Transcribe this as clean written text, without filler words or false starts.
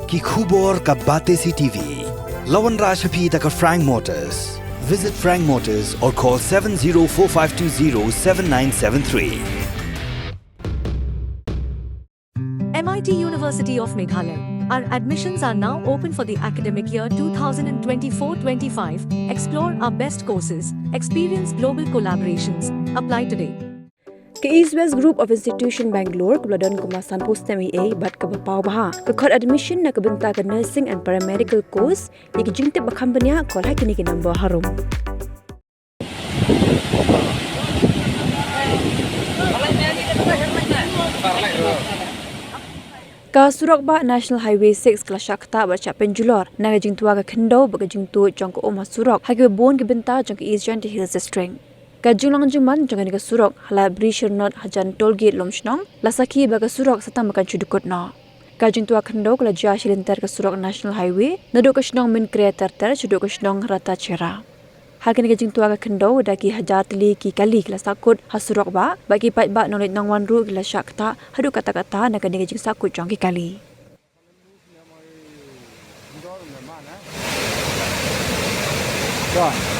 ki khubor ka bate si TV. Lawan Rashapi taka Frank Motors. Visit Frank Motors or call 7045207973. MIT University of Meghalaya. Our admissions are now open for the academic year 2024-25. Explore our best courses. Experience global collaborations. Apply today. Ke East West Group of Institution Bangalore kebeladon kemasan post MA bat ke bapau baha ke kod admission na kebenta ke nursing and paramedical course yang jingtip bakam benya kol hakini ke number harum. Ka Surok ba National Highway 6 kala Shakta ba cha penjulor na jing tua ka Khyndew ba jing tu jong ko Oma Surok hagi bon ke benta jong ke East Giant Hills District. Ka jinglang jingman jong ka Surok hala Brisher Not Hajan Toll Gate Lomshnong lasaki ba ka Surok satang makan chudukot no. Ka jing tua Khyndew kala ja shilintar ka Surok National Highway Naduh ka shnong Mynkre ter chudu ka shnong Ratacherra. Hakin ka jing tua ka Khyndew daki Hajar tili ki kali kala Sahkut ha Surok ba bagi pat ba nolit nang wan ru kala Shakta hadu kata-kata na ka jing Sahkut jong ki kali. Rồi.